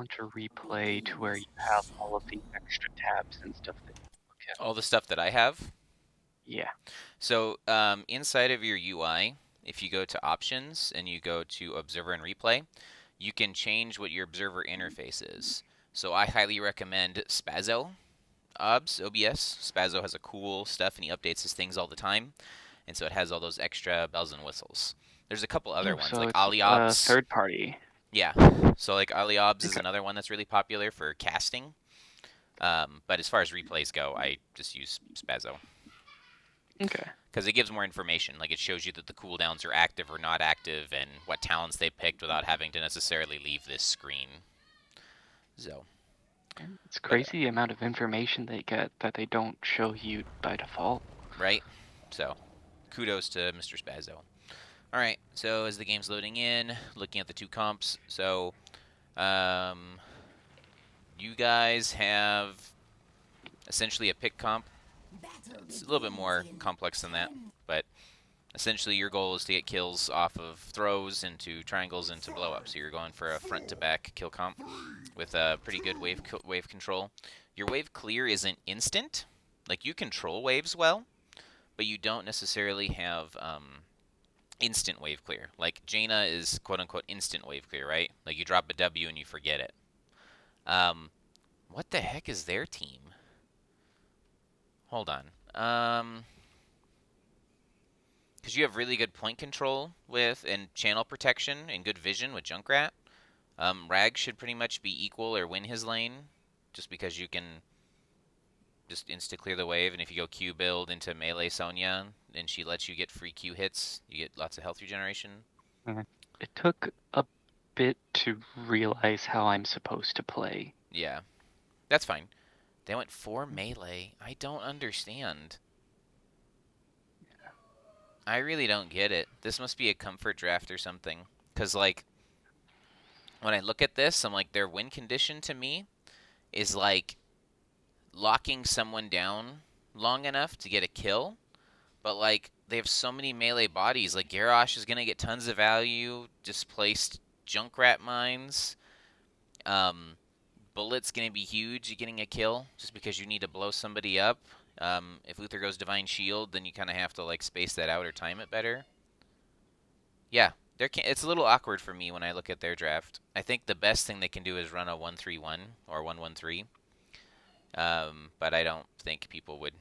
want to replay to where you have all of the extra tabs and stuff that you look at. All the stuff that I have. Yeah. So inside of your UI, if you go to options and you go to observer and replay, you can change what your observer interface is. So I highly recommend Spazzo OBS. Spazzo has a cool stuff and he updates his things all the time. And so it has all those extra bells and whistles. There's a couple other Oh, ones so like it's a AliObs. third party. Yeah. So like AliObs is Okay. another one that's really popular for casting. But as far as replays go, I just use Spazzo Okay. because it gives more information. Like it shows you that the cooldowns are active or not active and what talents they picked without having to necessarily leave this screen. So, It's but crazy the amount of information they get that they don't show you by default. right? So, kudos to Mr. Spazzo. All right. So as the game's loading in, looking at the two comps. So, um, you guys have essentially a pick comp. It's a little bit more complex than that, but essentially your goal is to get kills off of throws into triangles into blow up. So you're going for a front to back kill comp with a pretty good wave control. Your wave clear isn't instant. Like you control waves well, but you don't necessarily have instant wave clear. Like Jaina is quote unquote instant wave clear, right? Like you drop a W and you forget it. What the heck is their team? Hold on. Because you have really good point control with and channel protection and good vision with Junkrat. Rag should pretty much be equal or win his lane, just because you can just insta clear the wave, and if you go Q build into melee Sonya and she lets you get free Q hits, you get lots of health regeneration. It took a bit to realize how I'm supposed to play. Yeah, that's fine. They went 4 melee. I don't understand. I really don't get it. This must be a comfort draft or something. Because, like, when I look at this, I'm like, their win condition to me is like locking someone down long enough to get a kill. But, like, they have so many melee bodies. Like, Garrosh is going to get tons of value. Displaced Junkrat mines. Bullet's going to be huge getting a kill just because you need to blow somebody up. If Luther goes Divine Shield, then you kind of have to like space that out or time it better. Yeah, it's a little awkward for me when I look at their draft. I think the best thing they can do is run a 1-3-1 or 1-1-3. But I don't think people would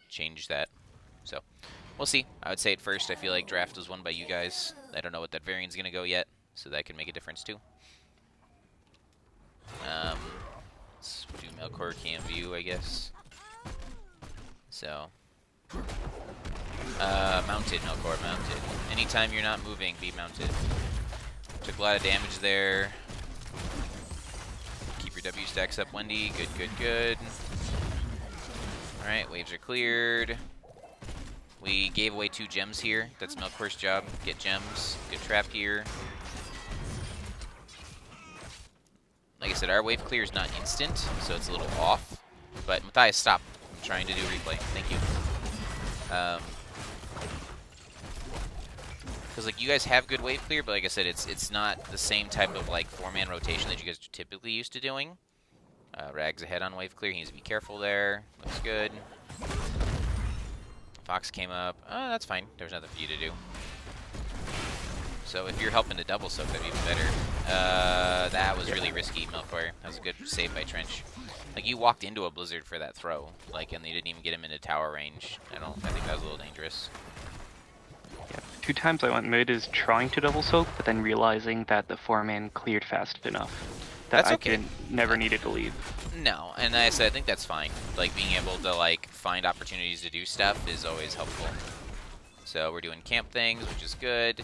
change that. So we'll see. I would say at first I feel like draft was won by you guys. I don't know what that variant's going to go yet, so that could make a difference too. Let's do Melkor cam view, I guess. So, mounted, Melkor, mounted. Anytime you're not moving, be mounted. Took a lot of damage there. Keep your W stacks up, Wendy. Good, good, good. Alright, waves are cleared. We gave away 2 gems here. That's Melkor's job. Get gems. Good trap here. Like I said, our wave clear is not instant, so it's a little off. But Matthias, stop. I'm trying to do replay. Thank you. Because like you guys have good wave clear, but like I said, it's not the same type of like 4-man rotation that you guys are typically used to doing. Rag's ahead on wave clear. He needs to be careful there. Looks good. Fox came up. Oh, that's fine. There's nothing for you to do. So if you're helping to double soak, that'd be even better. That was really risky, Melkor. That was a good save by Trench. Like, you walked into a blizzard for that throw, like, and you didn't even get him into tower range. I think that was a little dangerous. Yeah, 2 times I went mid is trying to double soak, but then realizing that the 4-man cleared fast enough that That's okay. never needed to leave. No, and I said I think that's fine. Like, being able to, like, find opportunities to do stuff is always helpful. So we're doing camp things, which is good.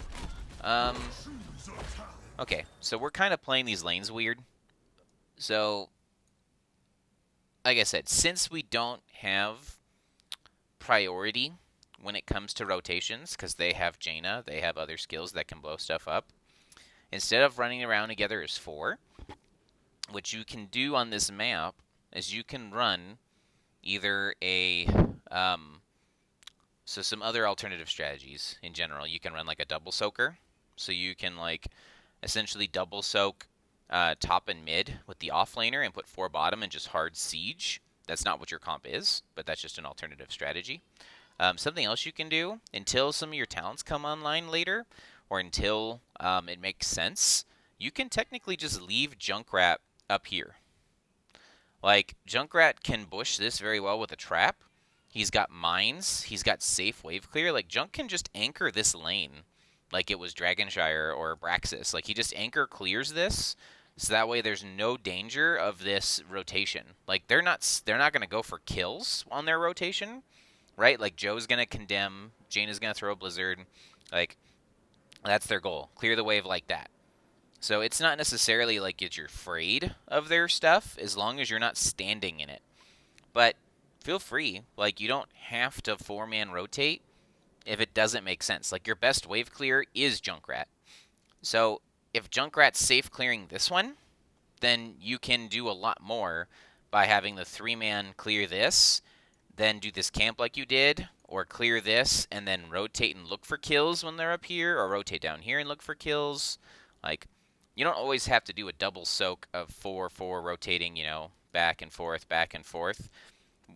Okay, so we're kind of playing these lanes weird. So, like I said, since we don't have priority when it comes to rotations, because they have Jaina, they have other skills that can blow stuff up, instead of running around together as 4, what you can do on this map is you can run either a so some other alternative strategies in general. You can run like a double soaker, so you can like essentially double soak top and mid with the offlaner and put 4 bottom and just hard siege. That's not what your comp is, but that's just an alternative strategy. Something else you can do until some of your talents come online later, or until it makes sense, you can technically just leave Junkrat up here. Like, Junkrat can bush this very well with a trap. He's got mines. He's got safe wave clear. Like, Junk can just anchor this lane like it was Dragonshire or Braxis. Like, he just anchor clears this, so that way there's no danger of this rotation. Like, they're not going to go for kills on their rotation, right? Like, Joe's going to condemn, Jane is going to throw a blizzard. Like, that's their goal. Clear the wave like that. So it's not necessarily like you're afraid of their stuff as long as you're not standing in it. But feel free. Like, you don't have to 4-man rotate if it doesn't make sense. Like, your best wave clear is Junkrat. So if Junkrat's safe clearing this one, then you can do a lot more by having the 3-man clear this, then do this camp like you did, or clear this and then rotate and look for kills when they're up here, or rotate down here and look for kills. Like, you don't always have to do a double soak of 4-4 rotating, back and forth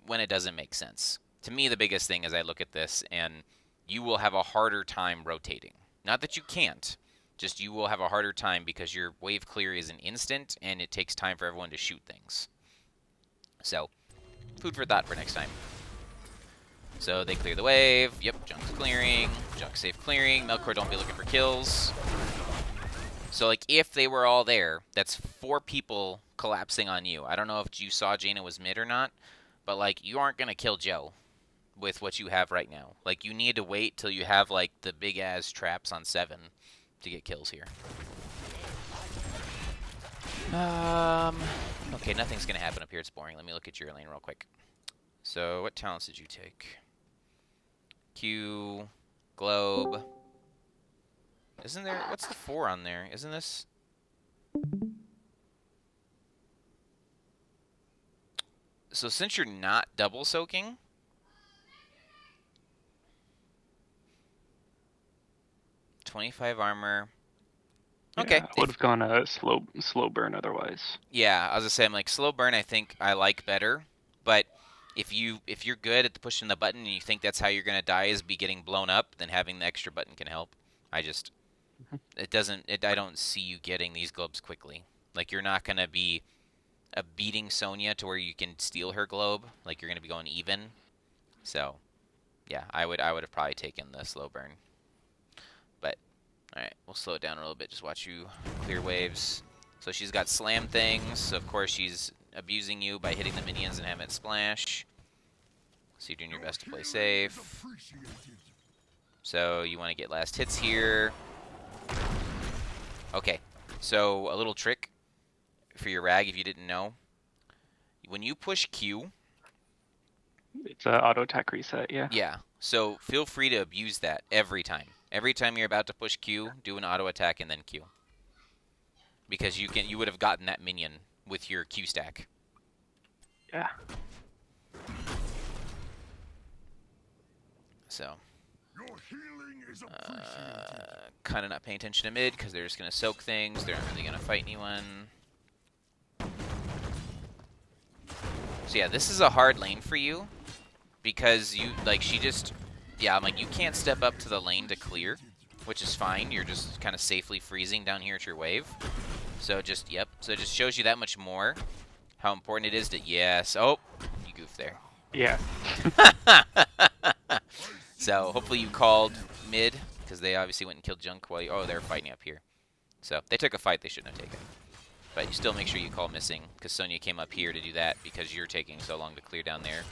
when it doesn't make sense. To me, the biggest thing is I look at this and you will have a harder time rotating. Not that you can't, just you will have a harder time because your wave clear is an instant and it takes time for everyone to shoot things. So, food for thought for next time. So they clear the wave. Yep, Junk's clearing. Junk's safe clearing. Melkor don't be looking for kills. So, like, if they were all there, that's 4 people collapsing on you. I don't know if you saw Jaina was mid or not, but, like, you aren't going to kill Joe with what you have right now. Like, you need to wait till you have, like, the big-ass traps on 7 to get kills here. Okay, nothing's going to happen up here. It's boring. Let me look at your lane real quick. So, what talents did you take? Q, Globe. Isn't there... What's the 4 on there? Isn't this... So since you're not double soaking... $25 armor. Okay. Yeah, I would have gone a slow burn otherwise. Yeah, I was gonna say, I'm like, slow burn I think I like better, but if you're good at pushing the button and you think that's how you're gonna die is be getting blown up, then having the extra button can help. I don't see you getting these globes quickly. Like, you're not gonna be beating Sonya to where you can steal her globe. Like, you're gonna be going even. So, yeah, I would have probably taken the slow burn. But alright, we'll slow it down a little bit. Just watch you clear waves. So she's got slam things. So of course she's abusing you by hitting the minions and having it splash. So you're doing your best to play safe. So you want to get last hits here. Okay, so a little trick for your rag if you didn't know. When you push Q... It's an auto attack reset, yeah. Yeah, so feel free to abuse that every time. Every time you're about to push Q, do an auto attack and then Q. Because you would have gotten that minion with your Q stack. Yeah. So, kind of not paying attention to mid because they're just going to soak things. They're not really going to fight anyone. So yeah, this is a hard lane for you because I'm like, you can't step up to the lane to clear, which is fine. You're just kind of safely freezing down here at your wave. So just, yep. So it just shows you that much more how important it is to, yes. Oh, you goofed there. Yeah. So hopefully you called mid, because they obviously went and killed Junk while oh, they're fighting up here. So they took a fight they shouldn't have taken. But you still make sure you call missing, because Sonya came up here to do that because you're taking so long to clear down there.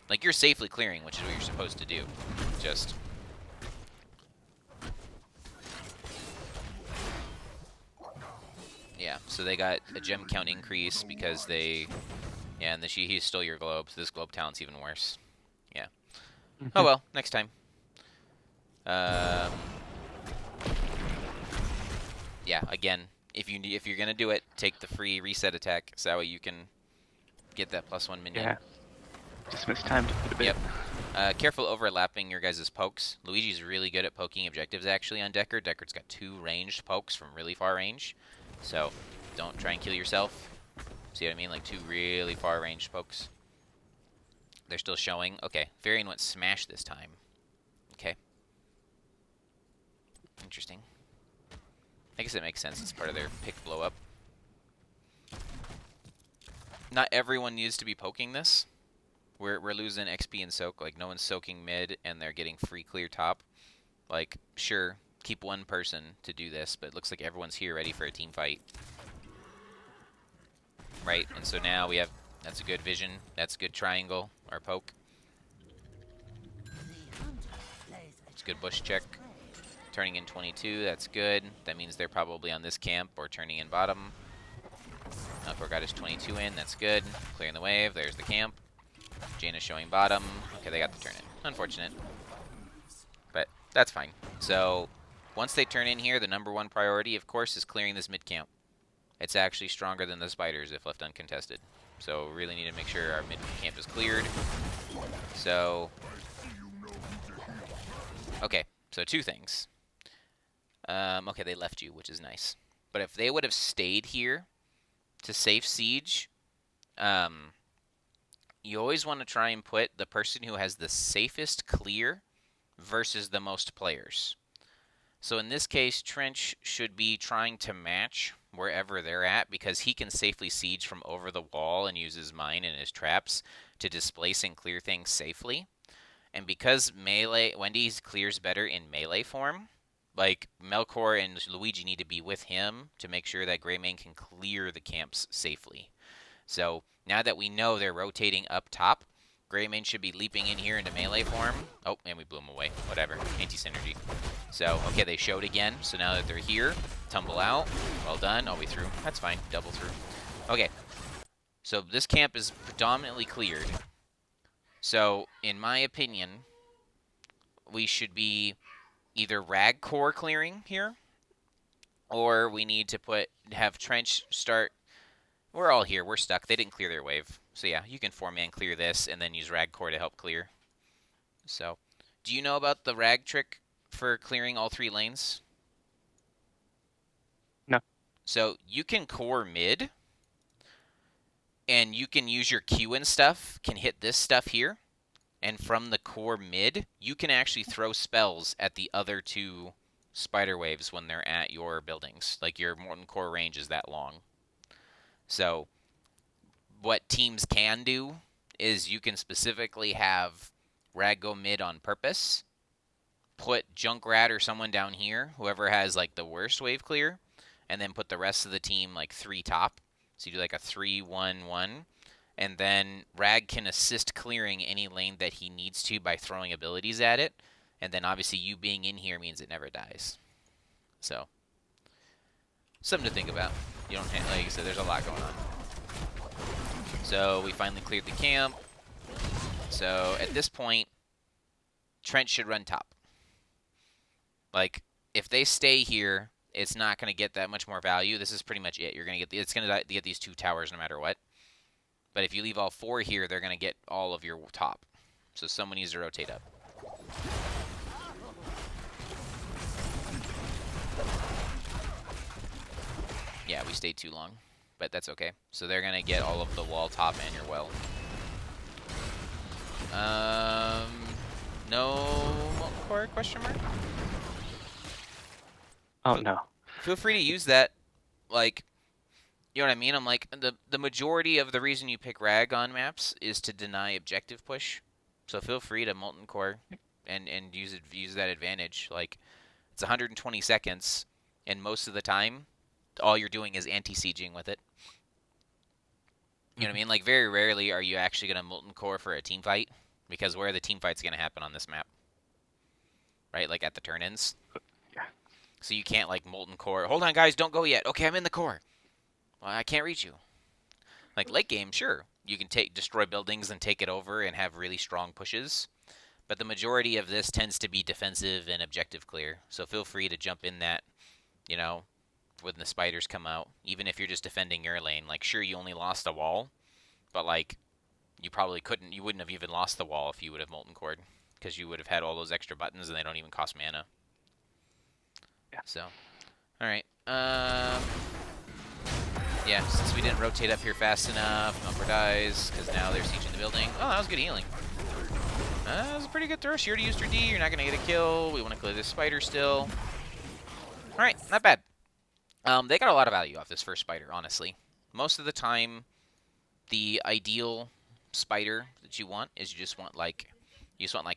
Like, you're safely clearing, which is what you're supposed to do. Just... yeah, so they got a gem count increase because they... yeah, and he stole your globe, so this globe talent's even worse. Yeah. Oh well, next time. Yeah, again, if you're gonna do it, take the free reset attack, so that way you can get that +1 minion. Yeah. Just mistimed it a bit. Yep. Careful overlapping your guys' pokes. Luigi's really good at poking objectives, actually, on Deckard. Deckard's got 2 ranged pokes from really far range. So, don't try and kill yourself. See what I mean? Like 2 really far range pokes. They're still showing. Okay, Varian went smash this time. Okay. Interesting. I guess it makes sense. It's part of their pick blow up. Not everyone needs to be poking this. We're losing XP and soak. Like, no one's soaking mid, and they're getting free clear top. Like, sure, keep one person to do this, but it looks like everyone's here ready for a team fight. Right, and so now we have... That's a good vision. That's a good triangle, or poke. It's a good bush check. Turning in 22, that's good. That means they're probably on this camp or turning in bottom. Melkor got his 22 in, that's good. Clearing the wave, there's the camp. Jaina's showing bottom. Okay, they got the turn in. Unfortunate. But that's fine. So, once they turn in here, the #1 priority, of course, is clearing this mid camp. It's actually stronger than the spiders if left uncontested. So, really need to make sure our mid camp is cleared. So, okay, so 2 things. Okay, they left you, which is nice. But if they would have stayed here to safe siege, you always want to try and put the person who has the safest clear versus the most players. So in this case, Trench should be trying to match wherever they're at because he can safely siege from over the wall and use his mine and his traps to displace and clear things safely. And because melee, Wendy's clears better in melee form, like, Melkor and Luigi need to be with him to make sure that Greymane can clear the camps safely. So, now that we know they're rotating up top, Greymane should be leaping in here into melee form. Oh, and we blew him away. Whatever. Anti-synergy. So, okay, they showed again. So now that they're here, tumble out. Well done. Oh, we threw. That's fine. Double through. Okay. So, this camp is predominantly cleared. So, in my opinion, we should be either rag core clearing here, or we need to have Trench start. We're all here. We're stuck. They didn't clear their wave. So yeah, you can 4-man clear this and then use rag core to help clear. So, do you know about the rag trick for clearing all 3 lanes? No. So you can core mid, and you can use your Q and stuff, can hit this stuff here. And from the core mid, you can actually throw spells at the other 2 spider waves when they're at your buildings. Like, your Morton core range is that long. So, what teams can do is you can specifically have Rag go mid on purpose, put Junkrat or someone down here, whoever has, like, the worst wave clear, and then put the rest of the team, like, 3 top. So you do, like, a 3-1-1. And then Rag can assist clearing any lane that he needs to by throwing abilities at it. And then obviously you being in here means it never dies. So, something to think about. You don't have, like I said, there's a lot going on. So we finally cleared the camp. So at this point, Trent should run top. Like, if they stay here, it's not going to get that much more value. This is pretty much it. You're going to get it's going to get these 2 towers no matter what. But if you leave all 4 here, they're going to get all of your top. So someone needs to rotate up. Yeah, we stayed too long. But that's okay. So they're going to get all of the wall top and your well. No molten core, question mark? Oh, no. Feel free to use that, like... You know what I mean? I'm like, the majority of the reason you pick rag on maps is to deny objective push. So feel free to molten core and use that advantage. Like, it's 120 seconds, and most of the time, all you're doing is anti-sieging with it. You know what I mean? Like, very rarely are you actually going to molten core for a team fight, because where are the team fights going to happen on this map? Right? Like, at the turn-ins? Yeah. So you can't, like, molten core. Hold on, guys, don't go yet. Okay, I'm in the core. Well, I can't reach you. Like, late game, sure. You can destroy buildings and take it over and have really strong pushes. But the majority of this tends to be defensive and objective clear. So feel free to jump in that, you know, when the spiders come out. Even if you're just defending your lane. Like, sure, you only lost a wall. But, like, you probably couldn't. You wouldn't have even lost the wall if you would have molten cored. Because you would have had all those extra buttons and they don't even cost mana. Yeah. So, alright. Yeah, since we didn't rotate up here fast enough, Number dies, because now they're sieging the building. Oh, that was good healing. That was a pretty good throw. She already used her D. You're not going to get a kill. We want to clear this spider still. All right, not bad. They got a lot of value off this first spider, honestly. Most of the time, the ideal spider that you want is you just want like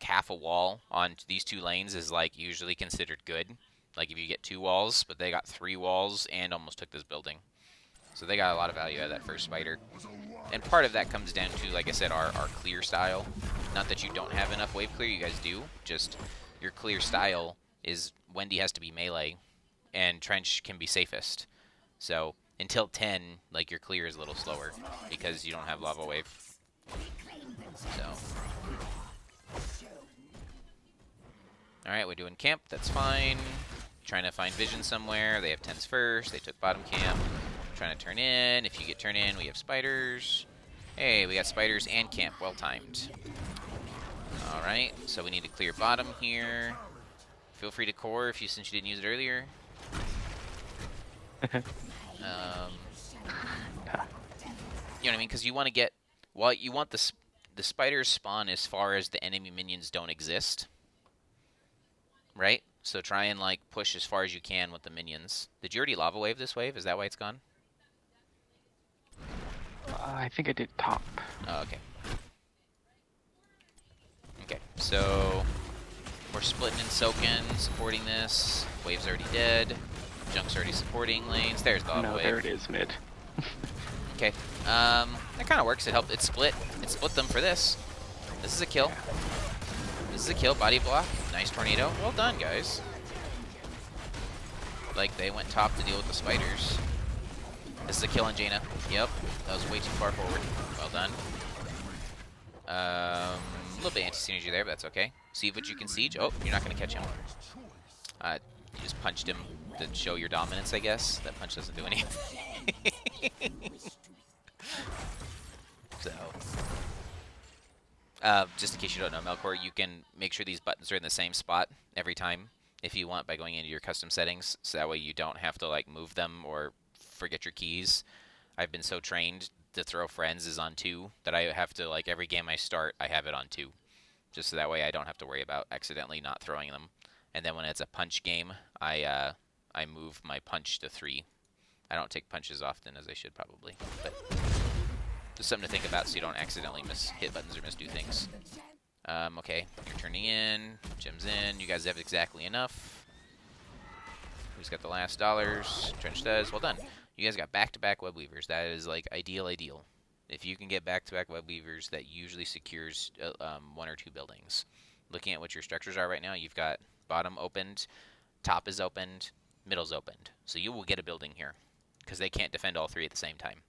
half a wall on these 2 lanes is like usually considered good. Like if you get 2 walls, but they got 3 walls and almost took this building. So they got a lot of value out of that first spider. And part of that comes down to, like I said, our clear style. Not that you don't have enough wave clear, you guys do. Just your clear style is Wendy has to be melee, and Trench can be safest. So until 10, like your clear is a little slower because you don't have lava wave. So. Alright, we're doing camp, that's fine. Trying to find vision somewhere. They have 10s first, they took bottom camp. Trying to turn in. If you get turned in, we have spiders. Hey, we got spiders and camp. Well timed. Alright, so we need to clear bottom here. Feel free to core since you didn't use it earlier. You know what I mean? Because you want to get... Well, you want the spiders spawn as far as the enemy minions don't exist. Right? So try and, like, push as far as you can with the minions. Did you already lava wave this wave? Is that why it's gone? I think I did top. Oh, okay. Okay, so we're splitting and soaking, supporting this. Wave's already dead. Junk's already supporting lanes. There's the lava wave. There it is, mid. Okay, that kind of works. It helped. It split them for this. This is a kill. This is a kill. Body block. Nice tornado. Well done, guys. Like, they went top to deal with the spiders. This is a kill on Jaina. Yep, that was way too far forward. Well done. A little bit anti-synergy there, but that's okay. See what you can siege. Oh, you're not going to catch him. You just punched him to show your dominance, I guess. That punch doesn't do anything. So, just in case you don't know, Melkor, you can make sure these buttons are in the same spot every time if you want by going into your custom settings. So that way you don't have to like move them or forget your keys. I've been so trained to throw friends is on 2 that I have to, like, every game I start, I have it on 2. Just so that way I don't have to worry about accidentally not throwing them. And then when it's a punch game, I move my punch to 3. I don't take punches often as I should probably, but just something to think about so you don't accidentally miss hit buttons or misdo things. Okay, you're turning in, gems in, you guys have exactly enough. Who's got the last dollars? Trench does. Well done. You guys got back-to-back web weavers. That is like ideal. If you can get back-to-back web weavers, that usually secures 1 or 2 buildings. Looking at what your structures are right now, you've got bottom opened, top is opened, middle's opened. So you will get a building here because they can't defend all 3 at the same time.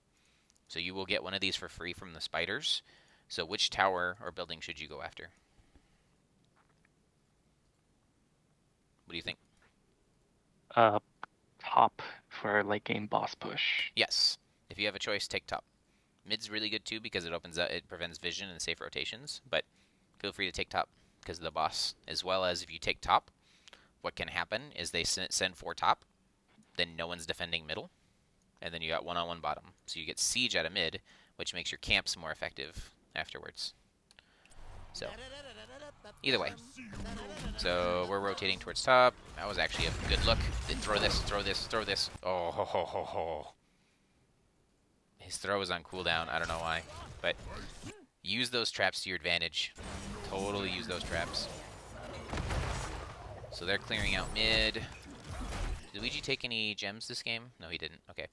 So you will get one of these for free from the spiders. So which tower or building should you go after? What do you think? Top for late game boss push. Yes. If you have a choice, take top. Mid's really good too because it prevents vision and safe rotations, but feel free to take top because of the boss. As well as if you take top, what can happen is they send 4 top, then no one's defending middle, and then you got 1-on-1 bottom. So you get siege out of mid, which makes your camps more effective afterwards. So, either way. So we're rotating towards top. That was actually a good look. Then throw this, throw this, throw this. Oh, ho, ho, ho, ho. His throw is on cooldown. I don't know why. But use those traps to your advantage. Totally use those traps. So they're clearing out mid. Did Luigi take any gems this game? No, he didn't. Okay.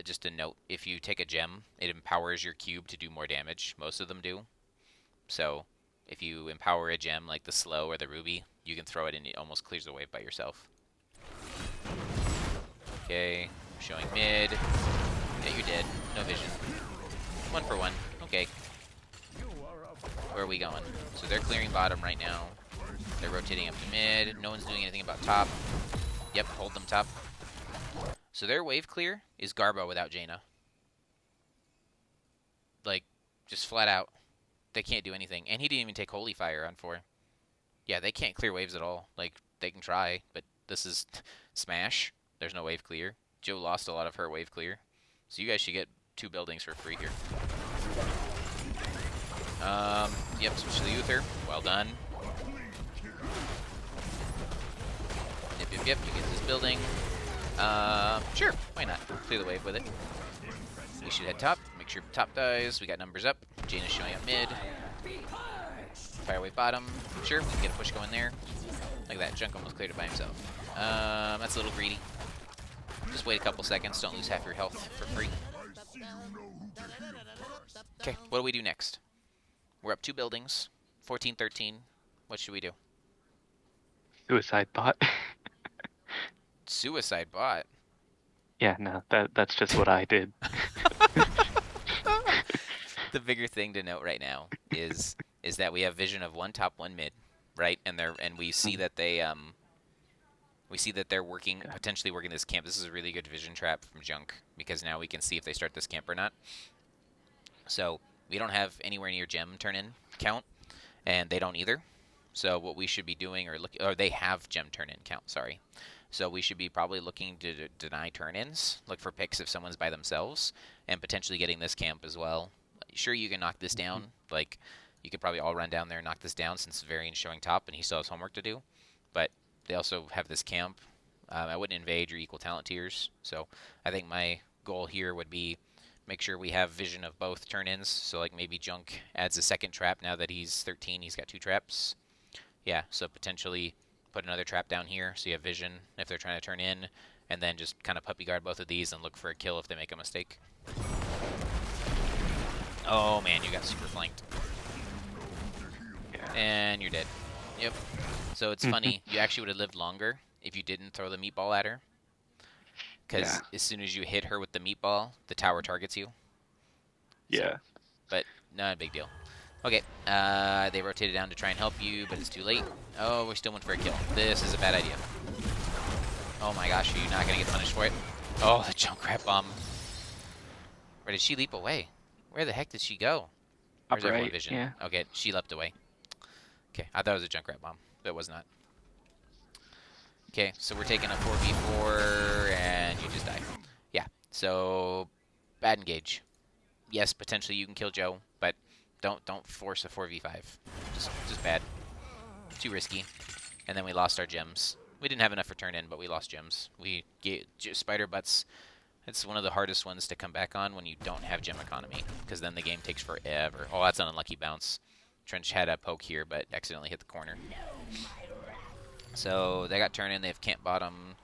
Just a note, if you take a gem, it empowers your cube to do more damage. Most of them do. So if you empower a gem like the slow or the ruby, you can throw it and it almost clears the wave by yourself. Okay, showing mid. Yeah, you're dead. No vision. 1 for 1. Okay. Where are we going? So they're clearing bottom right now. They're rotating up to mid. No one's doing anything about top. Yep, hold them top. So their wave clear is Garbo without Jaina. Like, just flat out. They can't do anything. And he didn't even take Holy Fire on 4. Yeah, they can't clear waves at all. Like, they can try, but this is Smash. There's no wave clear. Joe lost a lot of her wave clear. So you guys should get 2 buildings for free here. Yep, switch to the Uther. Well done. Yep, you get this building. Sure, why not? Clear the wave with it. We should head top. Make sure top dies. We got numbers up. Jane is showing up mid. Fire wave bottom. Sure, we can get a push going there. Look at that, Junk almost cleared it by himself. That's a little greedy. Just wait a couple seconds. Don't lose half your health for free. Okay, what do we do next? We're up 2 buildings. 14, 13. What should we do? Suicide bot. Suicide bot. Yeah, no, that's just what I did. The bigger thing to note right now is that we have vision of 1 top, 1 mid, right? And we see that they're working, potentially working this camp. This is a really good vision trap from Junk, because now we can see if they start this camp or not. So we don't have anywhere near gem turn-in count, and they don't either. So what we should be doing, or they have gem turn-in count, sorry. So we should be probably looking to deny turn-ins, look for picks if someone's by themselves, and potentially getting this camp as well. Sure, you can knock this down. Like, you could probably all run down there and knock this down, since Varian's showing top and he still has homework to do. But they also have this camp. I wouldn't invade your equal talent tiers. So I think my goal here would be make sure we have vision of both turn-ins. So like maybe Junk adds a second trap now that he's 13. He's got 2 traps. Yeah, so potentially put another trap down here so you have vision if they're trying to turn in, and then just kind of puppy guard both of these and look for a kill if they make a mistake. Oh man, you got super flanked. Yeah. And you're dead. Yep. So it's funny, you actually would have lived longer if you didn't throw the meatball at her. Because as soon as you hit her with the meatball, the tower targets you. Yeah. So, but not a big deal. Okay, they rotated down to try and help you, but it's too late. Oh, we still went for a kill. This is a bad idea. Oh my gosh, are you not going to get punished for it? Oh, the Junkrat bomb. Where did she leap away? Where the heck did she go? Where's everyone Upright, vision? yeah. Okay, she leapt away. Okay, I thought it was a Junkrat bomb, but it was not. Okay, so we're taking a 4v4, and you just die. Yeah, so bad engage. Yes, potentially you can kill Joe, but don't force a 4v5. Just bad. Too risky. And then we lost our gems. We didn't have enough for turn in, but we lost gems. We get spider butts. It's one of the hardest ones to come back on when you don't have gem economy, because then the game takes forever. Oh, that's an unlucky bounce. Trench had a poke here, but accidentally hit the corner. So they got turn in. They have camp bottom.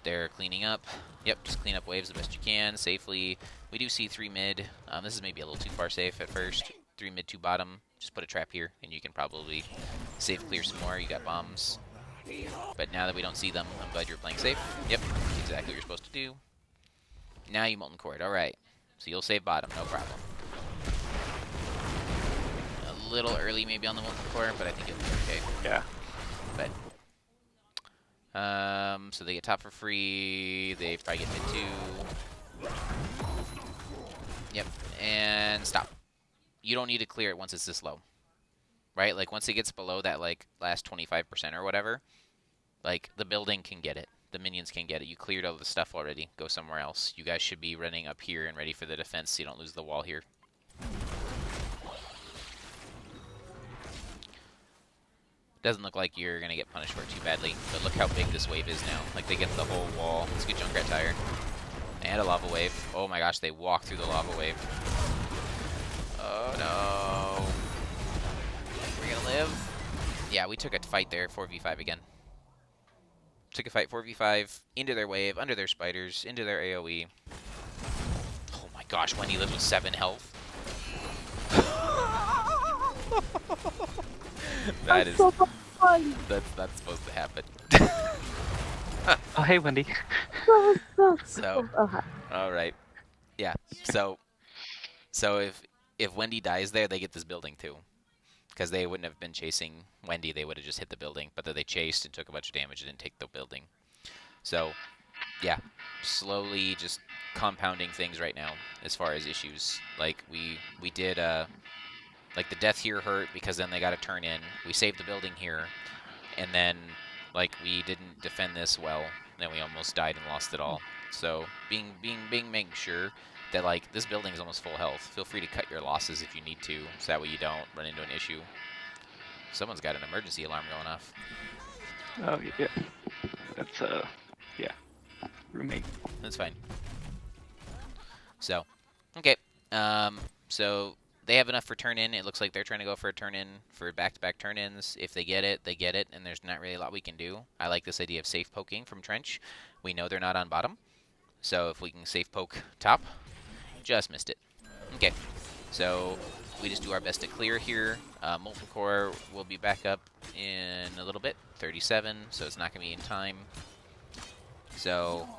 They're cleaning up. Yep, just clean up waves the best you can safely. We do see 3 mid. This is maybe a little too far safe at first. 3 mid, 2 bottom. Just put a trap here, and you can probably safe clear some more. You got bombs. But now that we don't see them, I'm glad you're playing safe. Yep, that's exactly what you're supposed to do. Now you Molten Cord. Alright. So you'll save bottom, no problem. A little early maybe on the Molten Core, but I think it'll be okay. Yeah. But so they get top for free. They probably get mid 2. Yep, and stop. You don't need to clear it once it's this low, right? Like once it gets below that like last 25% or whatever, like the building can get it. The minions can get it. You cleared all the stuff already. Go somewhere else. You guys should be running up here and ready for the defense so you don't lose the wall here. Doesn't look like you're going to get punished for it too badly, but look how big this wave is now. Like, they get the whole wall. Let's get Junkrat tire. And a lava wave. Oh my gosh, they walk through the lava wave. Oh no. We're going to live? Yeah, we took a fight there, 4v5 again. Took a fight 4v5 into their wave, under their spiders, into their AoE. Oh my gosh, Wendy lives with 7 health. That is so fun. That's supposed to happen. Oh, hey, Wendy. So, all right, yeah. So if Wendy dies there, they get this building too, because they wouldn't have been chasing Wendy. They would have just hit the building, but then they chased and took a bunch of damage and didn't take the building. So, yeah, slowly just compounding things right now as far as issues. Like we did. Like, the death here hurt because then they got to turn in. We saved the building here, and then, like, we didn't defend this well. Then we almost died and lost it all. So, making sure that, like, this building is almost full health. Feel free to cut your losses if you need to, so that way you don't run into an issue. Someone's got an emergency alarm going off. Oh, yeah. That's, yeah. Roommate. That's fine. So, okay. So they have enough for turn-in. It looks like they're trying to go for a turn-in for back-to-back turn-ins. If they get it, they get it, and there's not really a lot we can do. I like this idea of safe poking from trench. We know they're not on bottom, so if we can safe poke top, just missed it. Okay, so we just do our best to clear here. Molten Core will be back up in a little bit, 37, so it's not going to be in time. So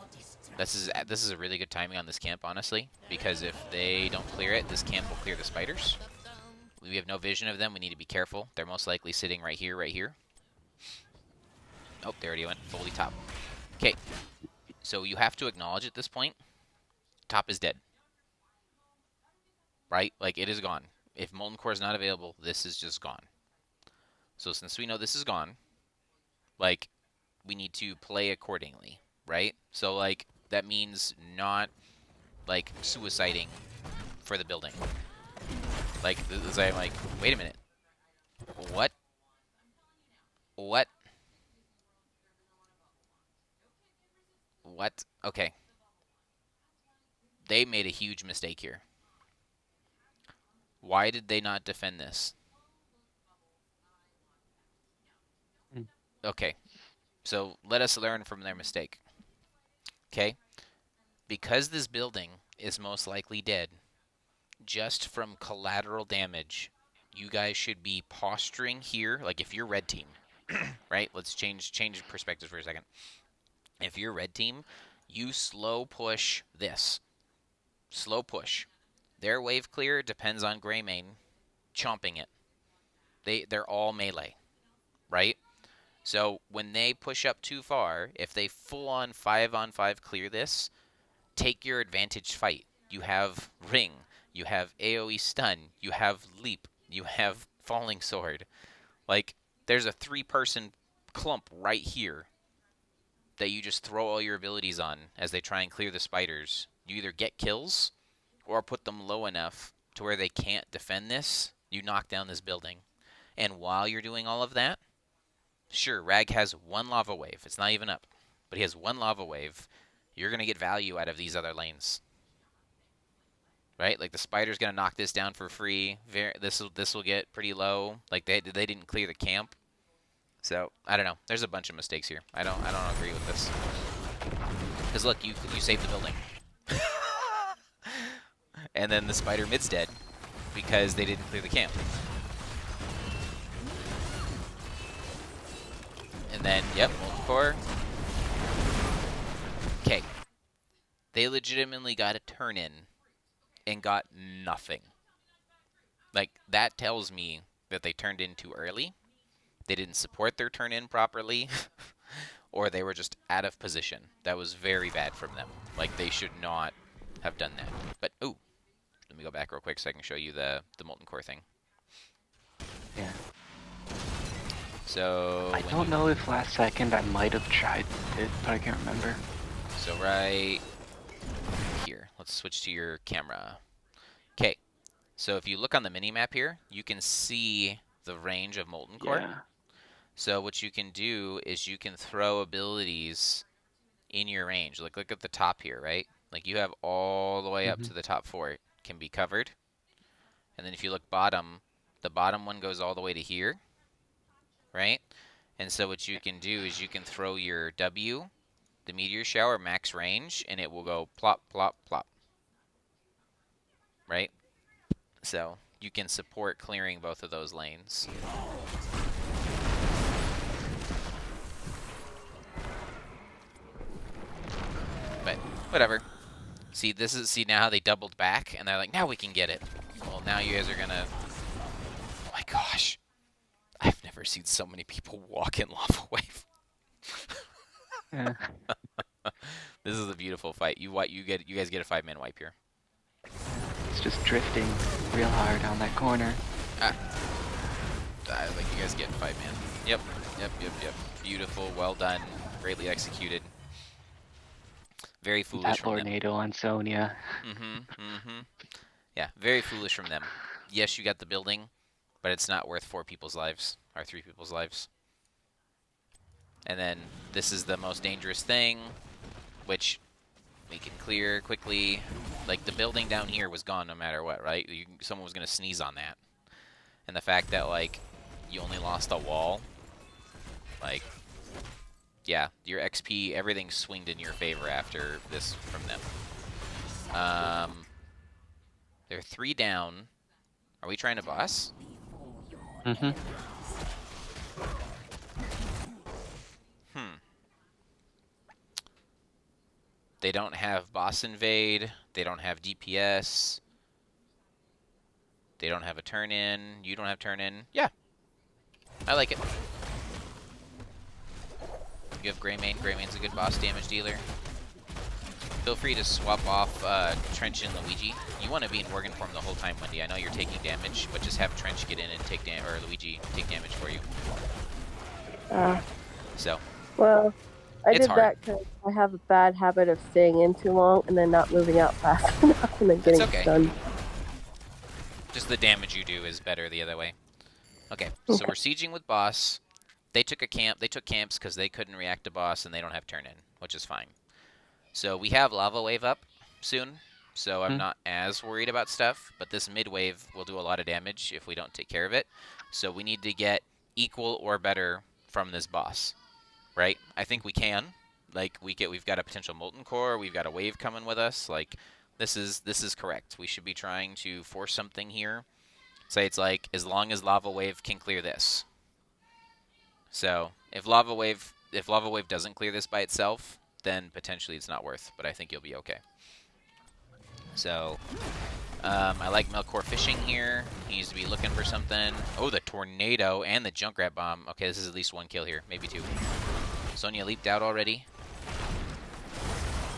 this is a really good timing on this camp, honestly, because if they don't clear it, this camp will clear the spiders. We have no vision of them. We need to be careful. They're most likely sitting right here, right here. Oh, they already went fully top. Okay, so you have to acknowledge at this point, top is dead. Right? Like, it is gone. If Molten Core is not available, this is just gone. So since we know this is gone, like, we need to play accordingly, right? So, like, that means not, like, suiciding for the building. Like, I'm like, wait a minute. What? What? What? Okay. They made a huge mistake here. Why did they not defend this? Okay. So let us learn from their mistake. Okay? Because this building is most likely dead, just from collateral damage, you guys should be posturing here. Like, if you're red team, right? Let's change perspectives for a second. If you're red team, you slow push this. Slow push. Their wave clear depends on gray main chomping it. They're all melee, right? So when they push up too far, if they full-on 5-on-5 clear this, take your advantage fight. You have ring, you have AoE stun, you have leap, you have falling sword. Like, there's a 3-person clump right here that you just throw all your abilities on as they try and clear the spiders. You either get kills or put them low enough to where they can't defend this. You knock down this building. And while you're doing all of that, sure, Rag has 1 lava wave. It's not even up. But he has 1 lava wave. You're going to get value out of these other lanes. Right? Like, the spider's going to knock this down for free. This will get pretty low. Like, they didn't clear the camp. So, I don't know. There's a bunch of mistakes here. I don't agree with this. Because, look, you saved the building. And then the spider mid's dead because they didn't clear the camp. And then, yep, Molten Core. Okay. They legitimately got a turn-in and got nothing. Like, that tells me that they turned in too early, they didn't support their turn-in properly, or they were just out of position. That was very bad from them. Like, they should not have done that. But, ooh, let me go back real quick so I can show you the Molten Core thing. Yeah. So I don't know if last second I might have tried it, but I can't remember. So right here, let's switch to your camera. Okay, so if you look on the mini-map here, you can see the range of Molten Core. Yeah. So what you can do is you can throw abilities in your range. Like, look at the top here, right? Like, you have all the way up to the top 4 can be covered. And then if you look bottom, the bottom one goes all the way to here, right? And so what you can do is you can throw your W, the meteor shower, max range, and it will go plop, plop, plop. Right? So you can support clearing both of those lanes. But whatever. See, see now how they doubled back, and they're like, now we can get it. Well, now you guys are gonna. Oh my gosh, I've never seen so many people walk in lava wave. Yeah. This is a beautiful fight. You guys get a 5-man wipe here. It's just drifting real hard on that corner. Like, you guys get 5-man. Yep. Beautiful. Well done. Greatly executed. Very foolish That from them. tornado on Sonya. Yeah, very foolish from them. Yes, you got the building, but it's not worth 4 people's lives, or 3 people's lives. And then this is the most dangerous thing, which we can clear quickly. Like, the building down here was gone no matter what, right? Someone was going to sneeze on that. And the fact that, like, you only lost a wall, like, yeah, your XP, everything swinged in your favor after this from them. They're 3 down. Are we trying to boss? Mm-hmm. They don't have boss invade. They don't have DPS. They don't have a turn in. You don't have turn in. Yeah. I like it. You have Greymane. Greymane's a good boss damage dealer. Feel free to swap off Trench and Luigi. You want to be in Worgen form the whole time, Wendy. I know you're taking damage, but just have Trench get in and take damage, or Luigi take damage for you. So. Well, I It's did hard. that because I have a bad habit of staying in too long and then not moving out fast enough and then getting okay. stunned. Just the damage you do is better the other way. Okay, so we're sieging with boss. They took a camp. They took camps because they couldn't react to boss and they don't have turn in, which is fine. So we have lava wave up soon, so I'm not as worried about stuff. But this mid wave will do a lot of damage if we don't take care of it. So we need to get equal or better from this boss, right? I think we can. Like we've got a potential molten core. We've got a wave coming with us. Like this is correct. We should be trying to force something here. Say it's like as long as lava wave can clear this. So if lava wave doesn't clear this by itself, then potentially it's not worth. But I think you'll be okay. So I like Melkor fishing here. He needs to be looking for something. Oh, the tornado and the Junkrat bomb. Okay, this is at least 1 kill here, maybe 2. Sonya leaped out already.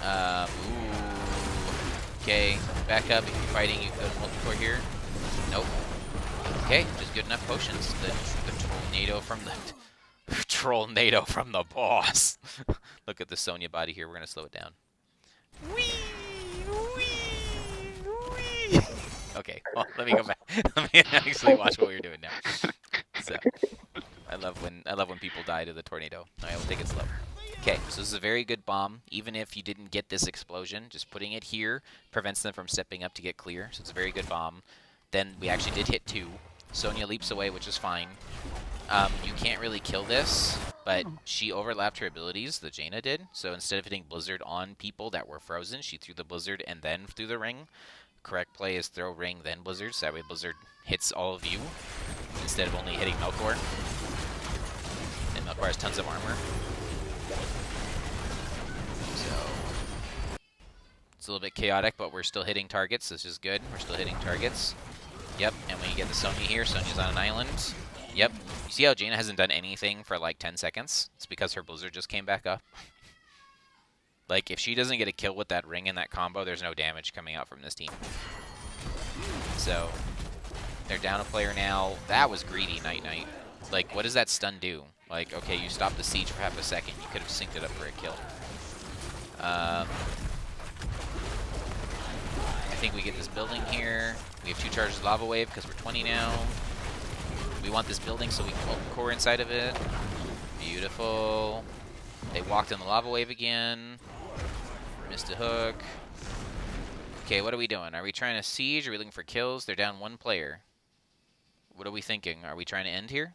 Ooh. Okay, back up. If you're fighting, you go to multi-core here. Nope. Okay, just good enough potions. The tornado from the tornado from the boss. Look at the Sonya body here. We're gonna slow it down. Whee! Whee! Whee! Okay, well, let me go back. Let me actually watch what we're doing now. So, I love when people die to the tornado. I will take it slow. Okay, so this is a very good bomb. Even if you didn't get this explosion, just putting it here prevents them from stepping up to get clear. So it's a very good bomb. Then we actually did hit 2. Sonya leaps away, which is fine. You can't really kill this, but she overlapped her abilities, the Jaina did. So instead of hitting Blizzard on people that were frozen, she threw the Blizzard and then threw the ring. Correct play is throw ring, then Blizzard, so that way Blizzard hits all of you, instead of only hitting Melkor. And Melkor has tons of armor. So it's a little bit chaotic, but we're still hitting targets. This is good. We're still hitting targets. Yep, and when you get the Sonya here, Sonya's on an island. Yep. You see how Jaina hasn't done anything for like 10 seconds? It's because her Blizzard just came back up. Like, if she doesn't get a kill with that ring and that combo, there's no damage coming out from this team. So, they're down a player now. That was greedy, Night Knight. Like, what does that stun do? Like, okay, you stopped the siege for half a second. You could have synced it up for a kill. I think we get this building here. We have 2 charges of Lava Wave because we're 20 now. We want this building so we can open core inside of it. Beautiful. They walked in the Lava Wave again. Missed a hook. Okay, what are we doing? Are we trying to siege? Are we looking for kills? They're down 1 player. What are we thinking? Are we trying to end here?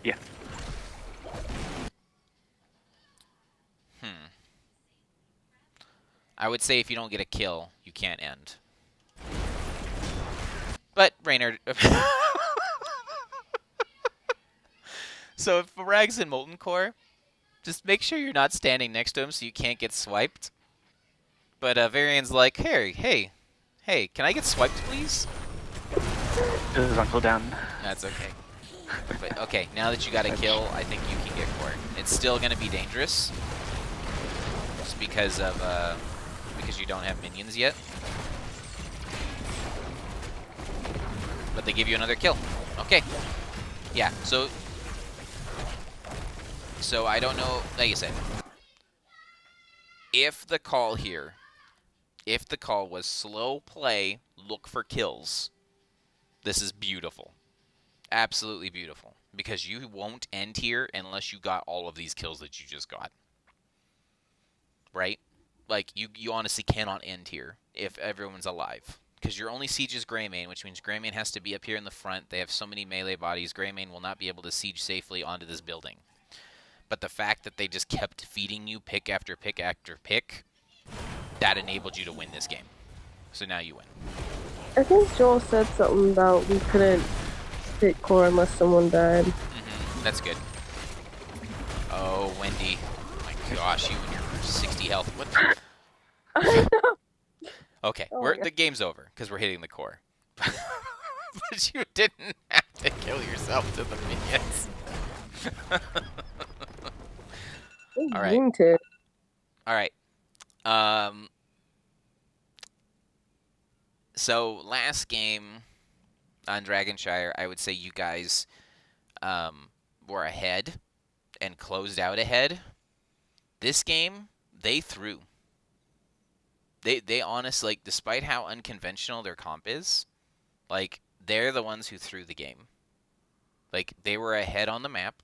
Yeah. I would say if you don't get a kill, you can't end. But, Raynor... So if Rag's in Molten Core, just make sure you're not standing next to him so you can't get swiped. But Varian's like, hey, can I get swiped, please? This is Uncle down. That's okay. But, okay, now that you got a kill, I think you can get core. It's still going to be dangerous. Just because of, because you don't have minions yet. But they give you another kill. Okay. Yeah, so I don't know, like you said, if the call here, if the call was slow play, look for kills, this is beautiful. Absolutely beautiful. Because you won't end here unless you got all of these kills that you just got. Right? Like, you honestly cannot end here if everyone's alive. Because your only siege is Greymane, which means Greymane has to be up here in the front. They have so many melee bodies, Greymane will not be able to siege safely onto this building. But the fact that they just kept feeding you pick after pick after pick, that enabled you to win this game. So now you win. I think Joel said something about we couldn't hit core unless someone died. That's good. Oh, Wendy. Oh my gosh, you and your 60 health. What the? I know. Okay, Oh the game's over because we're hitting the core. But you didn't have to kill yourself to the minions. All right. Mean to. All right. So last game on Dragonshire, I would say you guys were ahead and closed out ahead. This game, they threw. They honestly, like, despite how unconventional their comp is, like, they're the ones who threw the game. Like, they were ahead on the map.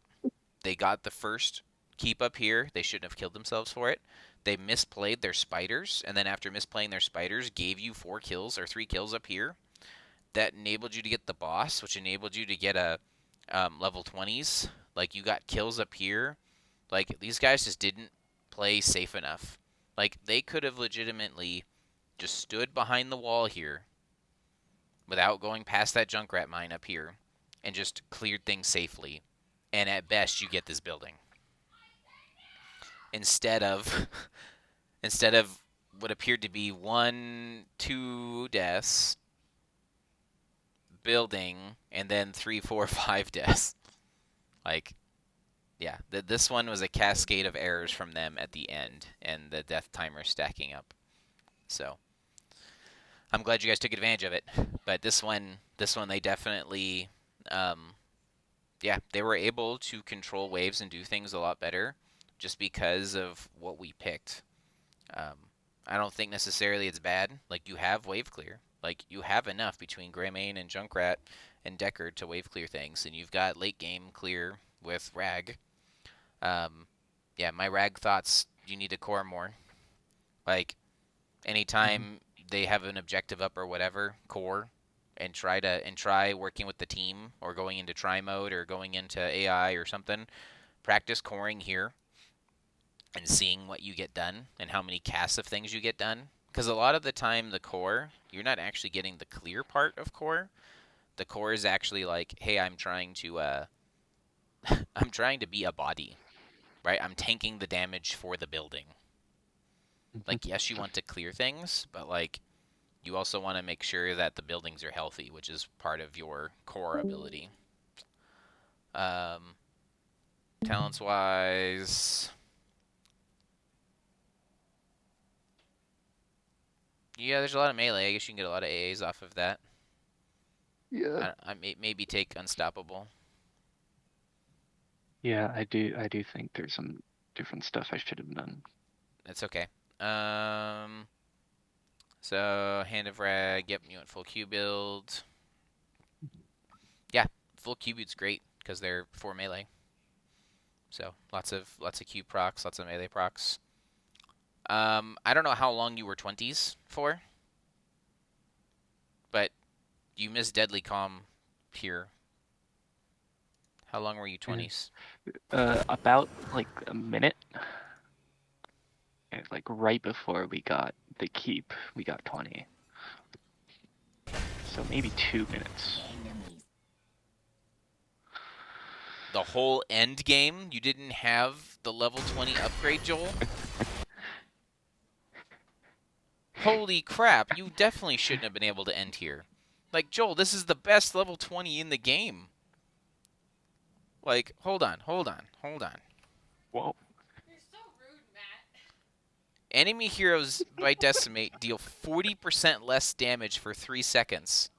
They got the first keep up here. They shouldn't have killed themselves for it. They misplayed their spiders, and then after misplaying their spiders, gave you 4 kills or 3 kills up here. That enabled you to get the boss, which enabled you to get a level 20s. Like, you got kills up here. Like, these guys just didn't play safe enough. Like, they could have legitimately just stood behind the wall here without going past that Junkrat mine up here and just cleared things safely. And at best, you get this building. Instead of what appeared to be 1, 2 deaths, building, and then 3, 4, 5 deaths. Like, yeah, this one was a cascade of errors from them at the end, and the death timer stacking up. So, I'm glad you guys took advantage of it. But this one, they definitely, yeah, they were able to control waves and do things a lot better, just because of what we picked. I don't think necessarily it's bad. Like, you have wave clear. Like, you have enough between Greymane and Junkrat and Deckard to wave clear things, and you've got late game clear with Rag. Yeah, my Rag thoughts, you need to core more. Like, anytime they have an objective up or whatever, core, and try working with the team, or going into try mode, or going into AI or something. Practice coring here and seeing what you get done and how many casts of things you get done. Because a lot of the time, the core, you're not actually getting the clear part of core. The core is actually like, hey, I'm trying to I'm trying to be a body, right? I'm tanking the damage for the building. Like, yes, you want to clear things, but, like, you also want to make sure that the buildings are healthy, which is part of your core ability. Talents-wise, yeah, there's a lot of melee. I guess you can get a lot of AAs off of that. Yeah. I maybe take Unstoppable. Yeah, I do think there's some different stuff I should have done. That's okay. So Hand of Rag. Yep, you went full Q build. Yeah, full Q build's great because they're 4 melee. So lots of Q procs, lots of melee procs. I don't know how long you were 20s for, but you missed Deadly Calm here. How long were you 20s? About like a minute. And, like, right before we got the keep, we got 20. So maybe 2 minutes. The whole end game, you didn't have the level 20 upgrade, Joel? Holy crap, you definitely shouldn't have been able to end here. Like, Joel, this is the best level 20 in the game. Like, hold on. Whoa. You're so rude, Matt. Enemy heroes, by Decimate, deal 40% less damage for 3 seconds.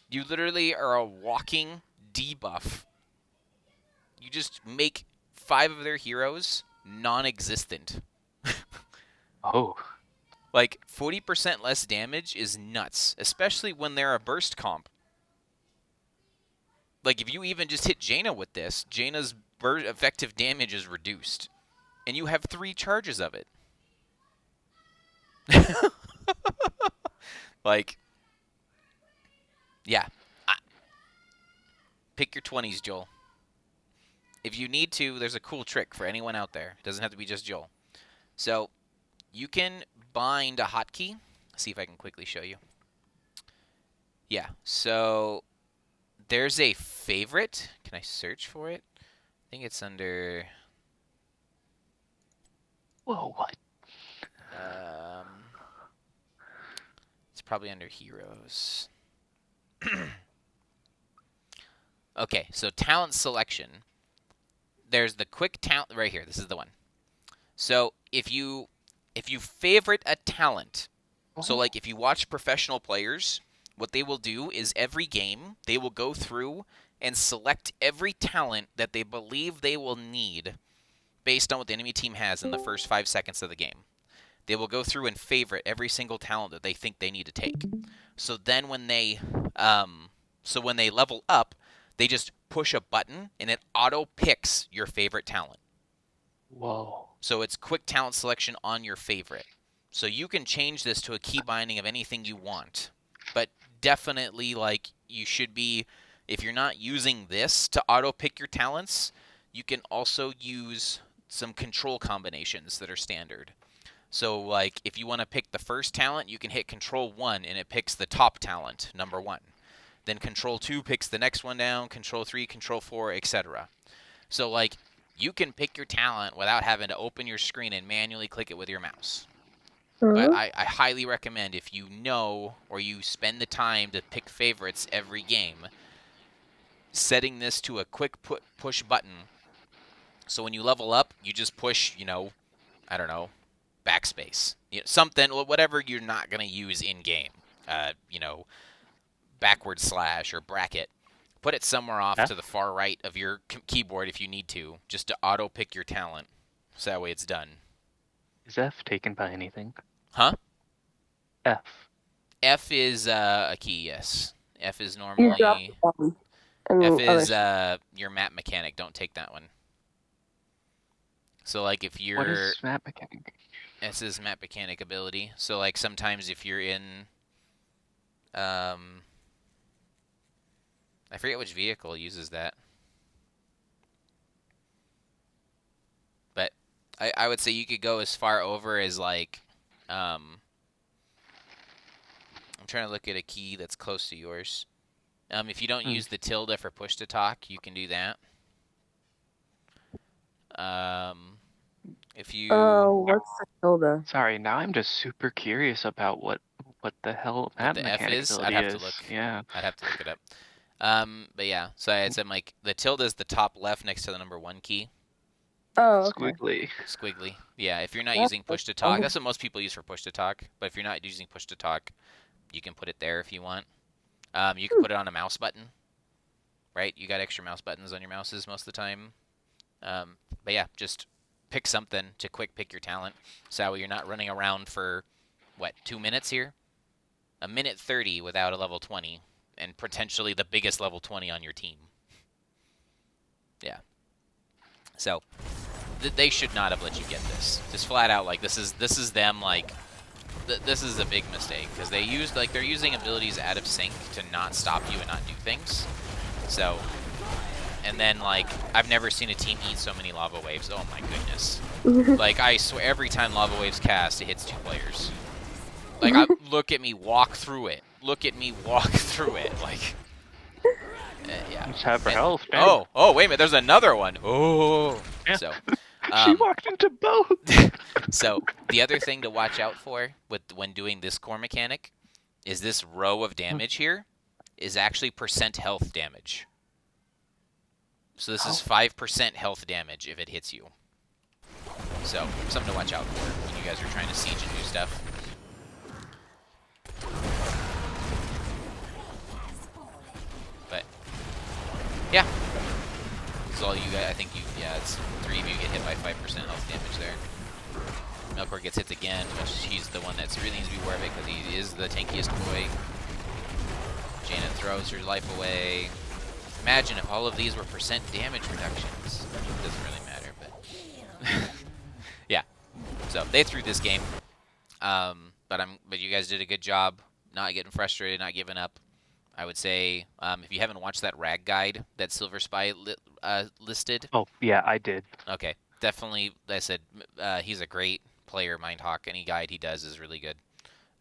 You literally are a walking debuff. You just make 5 of their heroes non-existent. Oh. Like, 40% less damage is nuts, especially when they're a burst comp. Like, if you even just hit Jaina with this, Jaina's effective damage is reduced. And you have 3 charges of it. Like, yeah. Pick your 20s, Joel. If you need to, there's a cool trick for anyone out there. It doesn't have to be just Joel. So, you can bind a hotkey. See if I can quickly show you. Yeah, so there's a favorite. Can I search for it? I think it's under... Whoa, what? It's probably under heroes. Okay, so talent selection. There's the quick talent right here. This is the one. So if you favorite a talent, so like if you watch professional players, what they will do is every game they will go through and select every talent that they believe they will need based on what the enemy team has in the first 5 seconds of the game. They will go through and favorite every single talent that they think they need to take. So then when they level up, they just push a button and it auto picks your favorite talent. Whoa. So it's quick talent selection on your favorite. So you can change this to a key binding of anything you want. But definitely, like, you should be, if you're not using this to auto pick your talents, you can also use some control combinations that are standard. So, like, if you want to pick the first talent, you can hit Control 1, and it picks the top talent, number 1. Then Control 2 picks the next one down, Control 3, Control 4, etc. So, like, you can pick your talent without having to open your screen and manually click it with your mouse. But I highly recommend, if you know or you spend the time to pick favorites every game, setting this to a quick push button. So when you level up, you just push, I don't know, backspace. Something, whatever you're not going to use in-game. Backward slash or bracket. Put it somewhere off to the far right of your keyboard if you need to, just to auto-pick your talent. So that way it's done. Is F taken by anything? Huh? F. F is a key, yes. F is You normally... drop it down. And F other is shit. your map mechanic. Don't take that one. So, like, if you're... What is map mechanic? S is map mechanic ability. So, like, sometimes if you're in... I forget which vehicle uses that. But I would say you could go as far over as, like... I'm trying to look at a key that's close to yours. If you don't use the tilde for push to talk, you can do that. If you... Oh, what's the tilde? Sorry, now I'm just super curious about what the hell map the F mechanic is? ability I'd have is. to look. Yeah. I'd have to look it up. But yeah, so I said, like, the tilde is the top left next to the number 1 key. Oh, okay. Squiggly. Squiggly. Yeah, if you're not That's using push to talk, cool. that's what most people use for push to talk. But if you're not using push to talk, you can put it there if you want. You can put it on a mouse button. Right? You got extra mouse buttons on your mouses most of the time. But yeah, just pick something to quick pick your talent. So that way you're not running around for, 2 minutes here? 1:30 without a level 20. And potentially the biggest level 20 on your team. Yeah. So, they should not have let you get this. Just flat out, like, this is them, like, this is a big mistake. Because they're using abilities out of sync to not stop you and not do things. So, and then, like, I've never seen a team eat so many lava waves. Oh my goodness. Like, I swear, every time lava waves cast, it hits 2 players. Like, look at me walk through it. Look at me walk through it. Like, yeah. Just have her health. Damn. Oh, wait a minute. There's another one. Oh. Yeah. So, She walked into both. so the other thing to watch out for when doing this core mechanic is this row of damage here is actually % health damage. So this is 5% health damage if it hits you. So, something to watch out for when you guys are trying to siege and do stuff. But, yeah. So all you guys, I think it's 3 of you get hit by 5% health damage there. Melkor gets hit again, which he's the one that's really needs to be aware of it because he is the tankiest boy. Jaina throws her life away. Imagine if all of these were percent damage reductions. It doesn't really matter, but yeah. So they threw this game, but you guys did a good job, not getting frustrated, not giving up. I would say if you haven't watched that rag guide that Silver Spy listed, Oh, yeah, I did. okay, definitely. Like I said, he's a great player, Mindhawk. Any guide he does is really good.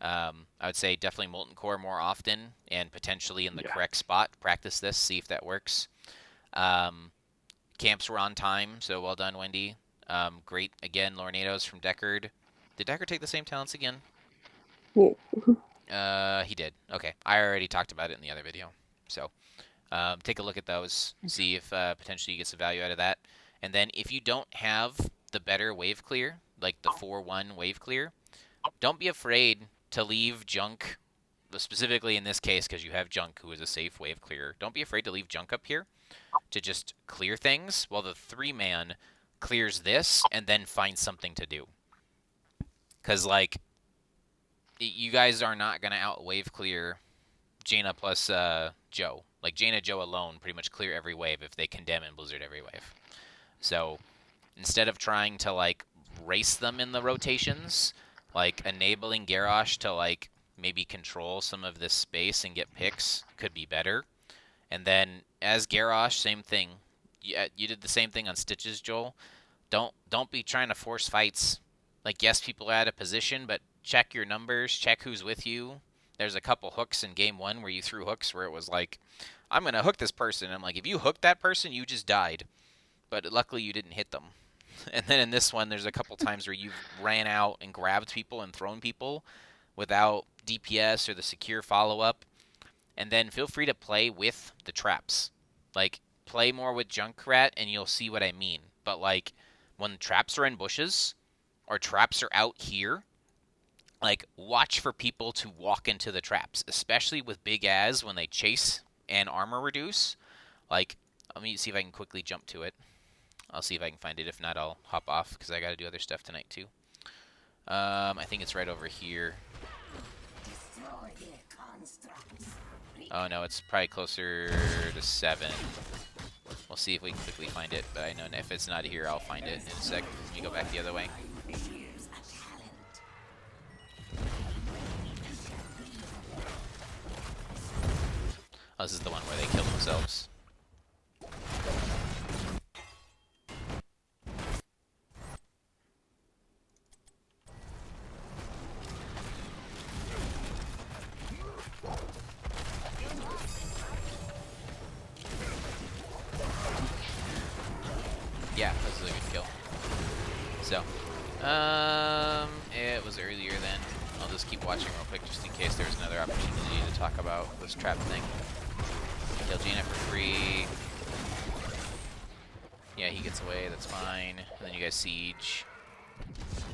I would say definitely Molten Core more often and potentially in the correct spot. Practice this, see if that works. Camps were on time, so well done, Wendy. Great, again, Lornados from Deckard. Did Deckard take the same talents again? Yeah. He did. Okay, I already talked about it in the other video. So take a look at those, see if potentially you get some value out of that. And then if you don't have the better wave clear, like the 4-1 wave clear, don't be afraid to leave junk, specifically in this case because you have junk who is a safe wave clearer. Don't be afraid to leave junk up here to just clear things while the 3-man clears this and then finds something to do. Because, like, you guys are not going to out-wave clear Jaina plus Joe. Like, Jaina, Joe alone pretty much clear every wave if they condemn and blizzard every wave. So, instead of trying to, like, race them in the rotations, like, enabling Garrosh to, like, maybe control some of this space and get picks could be better. And then, as Garrosh, same thing. You did the same thing on Stitches, Joel. Don't be trying to force fights. Like, yes, people are out of position, but check your numbers, check who's with you. There's a couple hooks in Game 1 where you threw hooks where it was like, I'm going to hook this person. I'm like, if you hooked that person, you just died. But luckily you didn't hit them. And then in this one, there's a couple times where you've ran out and grabbed people and thrown people without DPS or the secure follow-up. And then feel free to play with the traps. Like, play more with Junkrat and you'll see what I mean. But, like, when traps are in bushes or traps are out here, like, watch for people to walk into the traps, especially with Big Az when they chase and armor reduce. Like, let me see if I can quickly jump to it. I'll see if I can find it. If not, I'll hop off because I got to do other stuff tonight too. I think it's right over here. Oh no, it's probably closer to 7. We'll see if we can quickly find it, but I know if it's not here, I'll find it in a sec. Let me go back the other way. Oh, this is the one where they kill themselves. Yeah, this is a good kill. So, it was earlier then. I'll just keep watching real quick just in case there's another opportunity to talk about this trap thing. Kill Jaina for free. Yeah, he gets away, that's fine. And then you guys siege.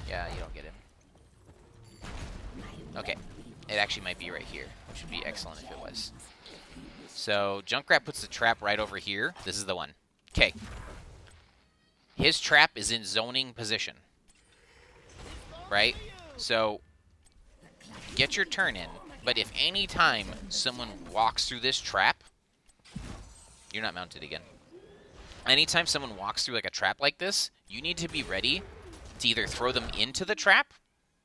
Yeah, you don't get him. Okay, it actually might be right here, which would be excellent if it was. So, Junkrat puts the trap right over here. This is the one. Okay. His trap is in zoning position. Right? So, get your turn in. But if any time someone walks through this trap, you're not mounted again. Anytime someone walks through like a trap like this, you need to be ready to either throw them into the trap,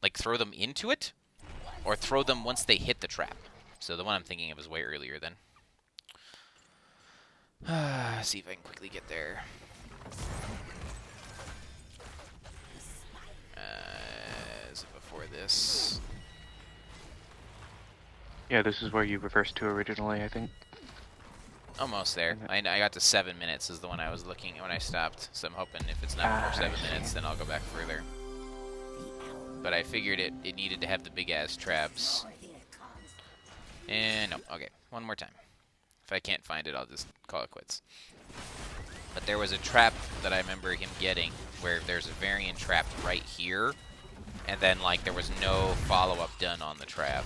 like throw them into it, or throw them once they hit the trap. So the one I'm thinking of is way earlier then. See if I can quickly get there. Is it before this? Yeah, this is where you reversed to originally, I think. Almost there. I got to 7 minutes is the one I was looking at when I stopped. So I'm hoping if it's not before 7 minutes, then I'll go back further. But I figured it needed to have the big-ass traps. And no, okay, one more time. If I can't find it, I'll just call it quits. But there was a trap that I remember him getting where there's a variant trap right here, and then like there was no follow-up done on the trap.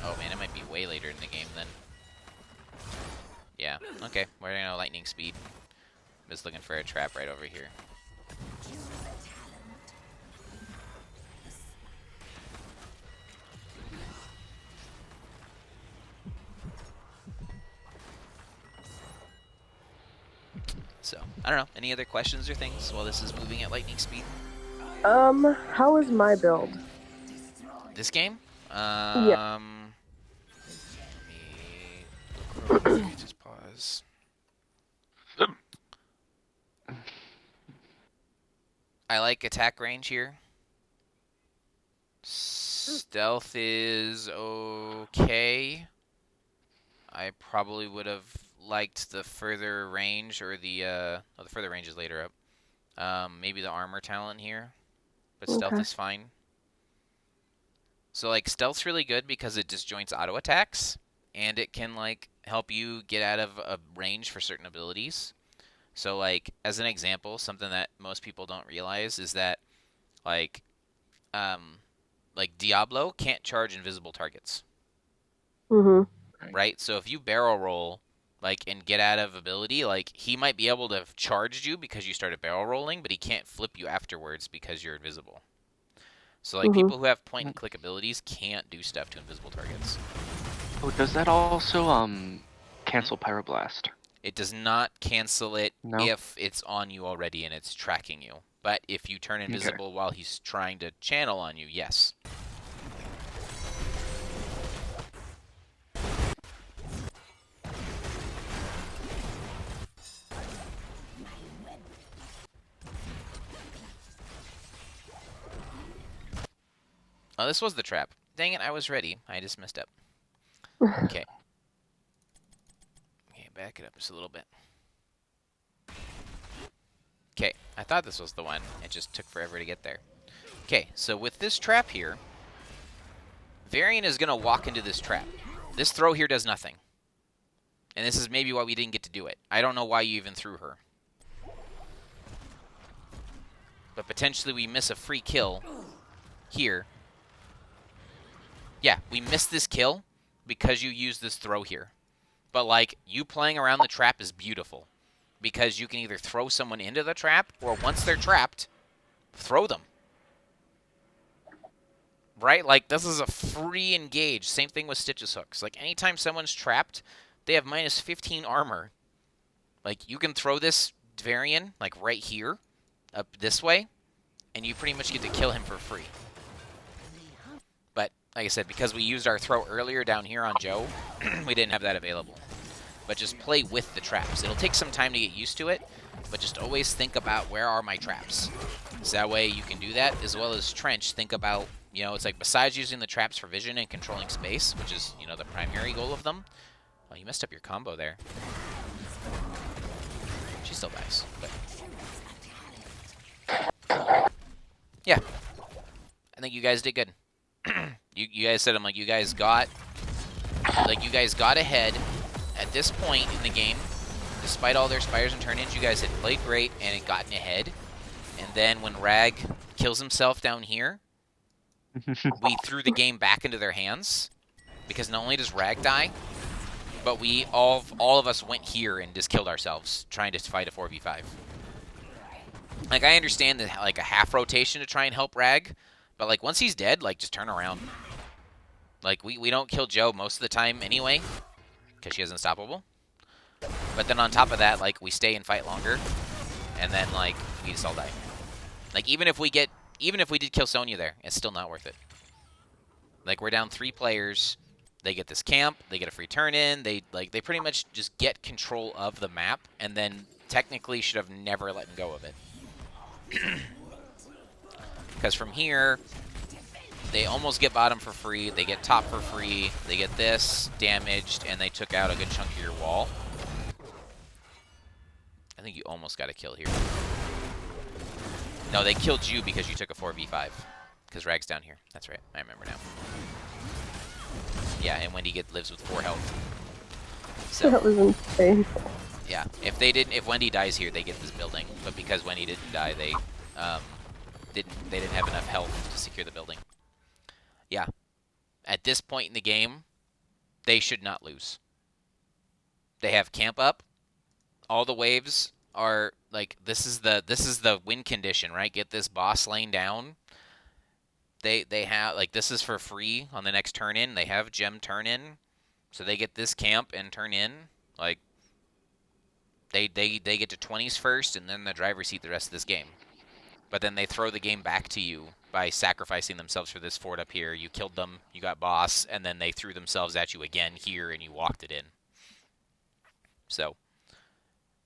Oh man, it might be way later in the game then. Yeah, okay, we're gonna lightning speed. I'm just looking for a trap right over here. So, I don't know. Any other questions or things while this is moving at lightning speed? How is my build? This game? Yeah. Let me look real quick. Just pause. I like attack range here. Stealth is okay. I probably would have liked the further range or the further range is later up. Maybe the armor talent here, but stealth Okay. is fine. So like stealth's really good because it disjoints auto attacks and it can like help you get out of a range for certain abilities. So like as an example, something that most people don't realize is that like Diablo can't charge invisible targets. Mhm. Right? So if you barrel roll like and get out of ability, like he might be able to have charged you because you started barrel rolling, but he can't flip you afterwards because you're invisible. So like Mhm. people who have point and click abilities can't do stuff to invisible targets. Oh, does that also cancel Pyroblast? It does not cancel it No. if it's on you already and it's tracking you. But if you turn Okay. invisible while he's trying to channel on you, yes. Oh, this was the trap. Dang it, I was ready. I just messed up. Okay. Okay, back it up just a little bit. Okay, I thought this was the one. It just took forever to get there. Okay, so with this trap here, Varian is going to walk into this trap. This throw here does nothing. And this is maybe why we didn't get to do it. I don't know why you even threw her. But potentially we miss a free kill here. Yeah, we missed this kill because you used this throw here. But, like, you playing around the trap is beautiful. Because you can either throw someone into the trap, or once they're trapped, throw them. Right? Like, this is a free engage. Same thing with Stitch's hooks. Like, anytime someone's trapped, they have minus 15 armor. Like, you can throw this Varian, like, right here, up this way, and you pretty much get to kill him for free. But, like I said, because we used our throw earlier down here on Joe, we didn't have that available. But just play with the traps. It'll take some time to get used to it, but just always think about where are my traps. So that way you can do that, as well as Trench, think about, you know, it's like besides using the traps for vision and controlling space, which is, you know, the primary goal of them. Oh, you messed up your combo there. She still dies, but... yeah. I think you guys did good. you guys said, I'm like, you guys got ahead at this point in the game. Despite all their spires and turn-ins, you guys had played great and had gotten ahead. And then when Rag kills himself down here, we threw the game back into their hands. Because not only does Rag die, but we all of us went here and just killed ourselves trying to fight a 4v5. Like, I understand that, like, a half rotation to try and help Rag, but, like, once he's dead, like, just turn around. Like, we don't kill Joe most of the time anyway, because she is unstoppable. But then on top of that, like, we stay and fight longer, and then, like, we just all die. Like, even if we did kill Sonya there, it's still not worth it. Like, we're down 3 players. They get this camp. They get a free turn-in. They pretty much just get control of the map, and then technically should have never let go of it. Because from here, they almost get bottom for free. They get top for free. They get this damaged, and they took out a good chunk of your wall. I think you almost got a kill here. No, they killed you because you took a 4v5. Because Rag's down here. That's right. I remember now. Yeah, and Wendy lives with 4 health. So That was insane. yeah, if Wendy dies here, they get this building. But because Wendy didn't die, they didn't have enough health to secure the building. Yeah. At this point in the game, they should not lose. They have camp up. All the waves are like this is the win condition, right? Get this boss lane down. They have like this is for free on the next turn in. They have gem turn in. So they get this camp and turn in. Like They get to 20s first, and then the driver's seat the rest of this game. But then they throw the game back to you by sacrificing themselves for this fort up here. You killed them, you got boss, and then they threw themselves at you again here, and you walked it in. So,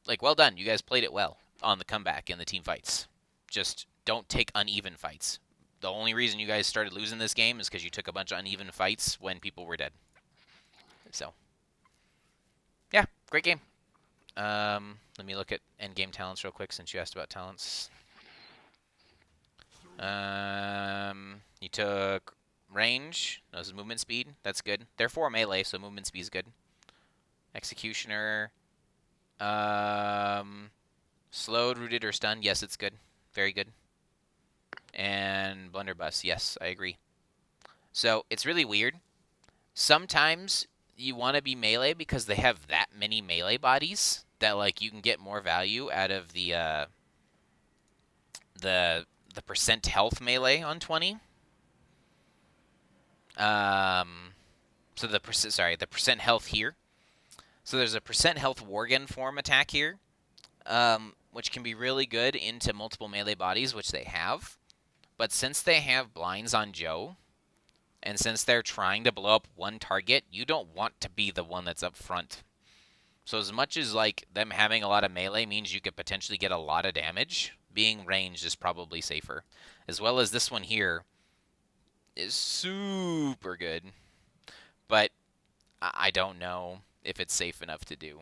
like, well done. You guys played it well on the comeback in the team fights. Just don't take uneven fights. The only reason you guys started losing this game is because you took a bunch of uneven fights when people were dead. So, yeah, great game. Let me look at endgame talents real quick since you asked about talents. You took range. No, this is movement speed. That's good. They're 4 melee, so movement speed is good. Executioner. Slowed, rooted, or stunned. Yes, it's good. Very good. And blunderbuss. Yes, I agree. So it's really weird. Sometimes you want to be melee because they have that many melee bodies that like you can get more value out of the percent health melee on 20. So the percent health here. So there's a percent health Worgen form attack here, which can be really good into multiple melee bodies, which they have. But since they have blinds on Joe, and since they're trying to blow up one target, you don't want to be the one that's up front. So as much as like them having a lot of melee means you could potentially get a lot of damage, being ranged is probably safer. As well as this one here is super good. But I don't know if it's safe enough to do.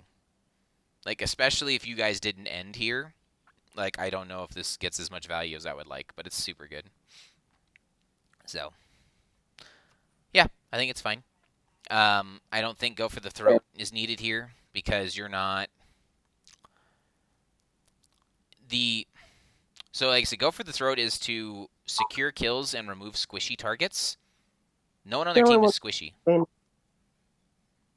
Like, especially if you guys didn't end here. Like, I don't know if this gets as much value as I would like, but it's super good. So, yeah, I think it's fine. I don't think go for the throat is needed here because you're not the. So, like I said, go for the throat is to secure kills and remove squishy targets. No one on their team is squishy.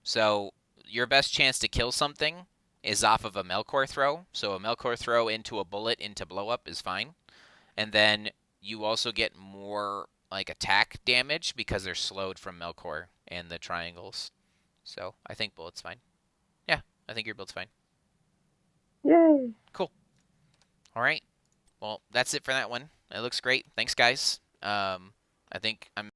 So, your best chance to kill something is off of a Melkor throw. So, a Melkor throw into a bullet into blow up is fine. And then you also get more like attack damage because they're slowed from Melkor and the triangles. So I think bullet's fine. Yeah, I think your build's fine. Yay. Cool. All right. Well, that's it for that one. It looks great. Thanks, guys. I think I'm